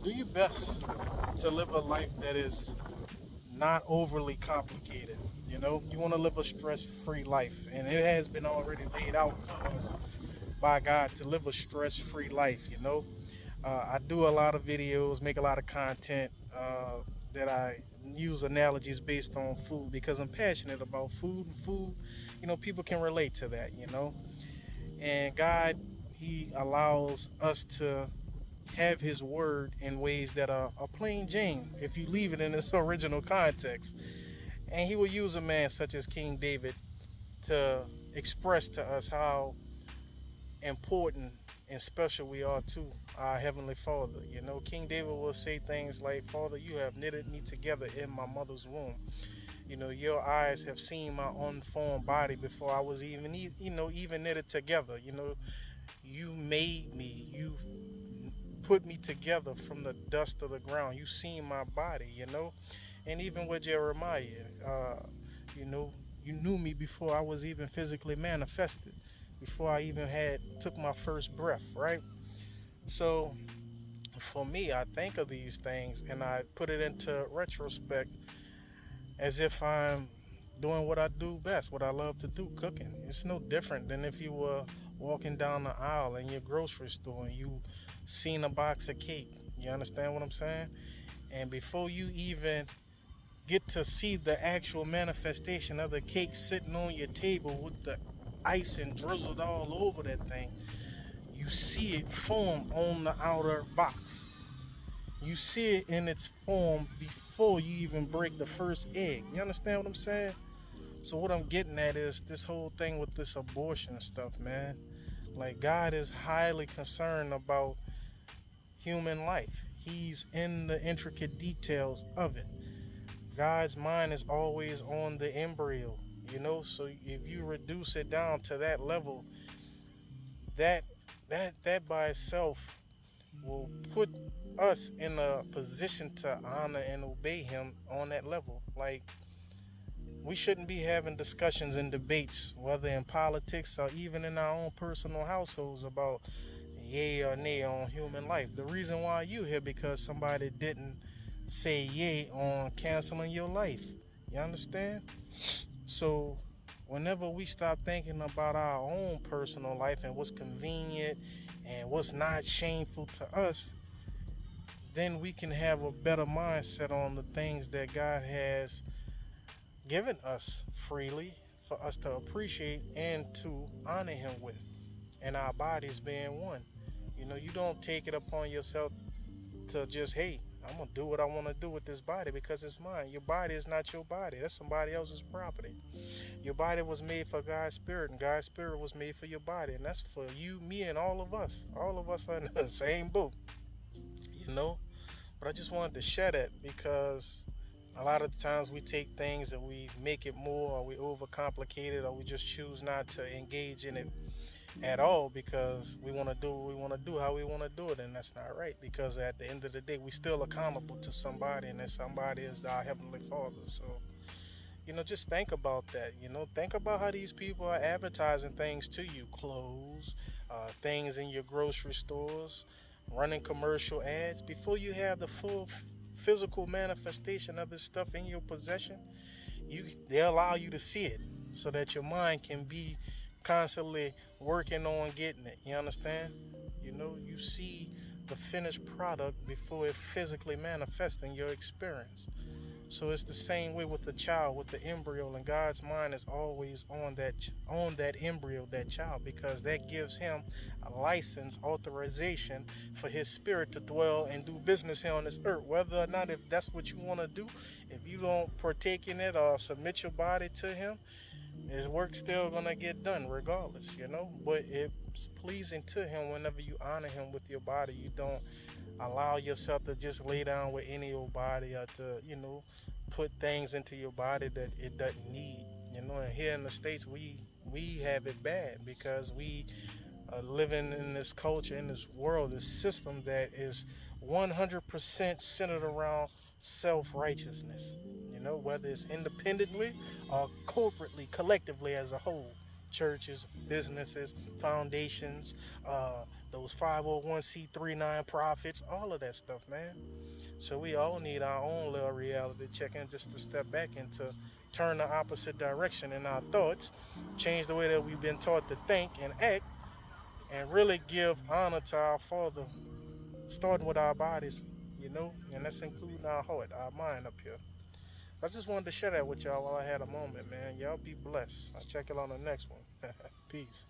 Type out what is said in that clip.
do your best to live a life that is not overly complicated. You want to live a stress-free life, and it has been already laid out for us by God to live a stress-free life. I do a lot of videos, make a lot of content that I use analogies based on food because I'm passionate about food and food. People can relate to that. And God, He allows us to have His word in ways that are plain Jane if you leave it in its original context. And He will use a man such as King David to express to us how important and special we are to our Heavenly Father. King David will say things like, Father, you have knitted me together in my mother's womb. Your eyes have seen my unformed body before I was even knitted together. You made me. You put me together from the dust of the ground. You seen my body. And even with Jeremiah, you know, you knew me before I was even physically manifested, before I even took my first breath, right? So for me, I think of these things and I put it into retrospect as if I'm doing what I do best, what I love to do, cooking. It's no different than if you were walking down the aisle in your grocery store and you seen a box of cake. You understand what I'm saying? And before you even get to see the actual manifestation of the cake sitting on your table with the icing drizzled all over that thing, you see it form on the outer box. You see it in its form before you even break the first egg. You understand what I'm saying? So what I'm getting at is this whole thing with this abortion stuff, man. Like, God is highly concerned about human life. He's in the intricate details of it. God's mind is always on the embryo. So if you reduce it down to that level, that that by itself will put us in a position to honor and obey Him on that level. Like, we shouldn't be having discussions and debates, whether in politics or even in our own personal households, about yay or nay on human life. The reason why you here because somebody didn't say yay on canceling your life. You understand? So whenever we stop thinking about our own personal life and what's convenient and what's not shameful to us, then we can have a better mindset on the things that God has given us freely for us to appreciate and to honor Him with, and our bodies being one. You don't take it upon yourself to just, hey, I'm going to do what I want to do with this body because it's mine. Your body is not your body. That's somebody else's property. Your body was made for God's Spirit, and God's Spirit was made for your body. And that's for you, me, and all of us. All of us are in the same boat, you know? But I just wanted to share that because a lot of the times we take things and we make it more, or we overcomplicate it, or we just choose not to engage in it at all because we want to do what we want to do how we want to do it, and that's not right, because at the end of the day we still accountable to somebody, and that somebody is our Heavenly Father. So just think about that. Think about how these people are advertising things to you: clothes, things in your grocery stores, running commercial ads. Before you have the full physical manifestation of this stuff in your possession, they allow you to see it so that your mind can be constantly working on getting it. You understand? You see the finished product before it physically manifests in your experience. So it's the same way with the child, with the embryo, and God's mind is always on that embryo, that child, because that gives Him a license, authorization for His Spirit to dwell and do business here on this earth. Whether or not, if that's what you want to do, if you don't partake in it or submit your body to Him, His work's still gonna get done regardless. But it's pleasing to Him whenever you honor Him with your body. You don't allow yourself to just lay down with any old body, or to put things into your body that it doesn't need. And here in the States, we have it bad because we are living in this culture, in this world, this system that is 100% centered around self-righteousness. Whether it's independently or corporately, collectively as a whole. churches, businesses, foundations, those 501c3 nonprofits, all of that stuff, man. So we all need our own little reality check in just to step back and to turn the opposite direction in our thoughts, change the way that we've been taught to think and act, and really give honor to our Father, starting with our bodies, and that's including our heart, our mind up here. I just wanted to share that with y'all while I had a moment, man. Y'all be blessed. I'll check it on the next one. Peace.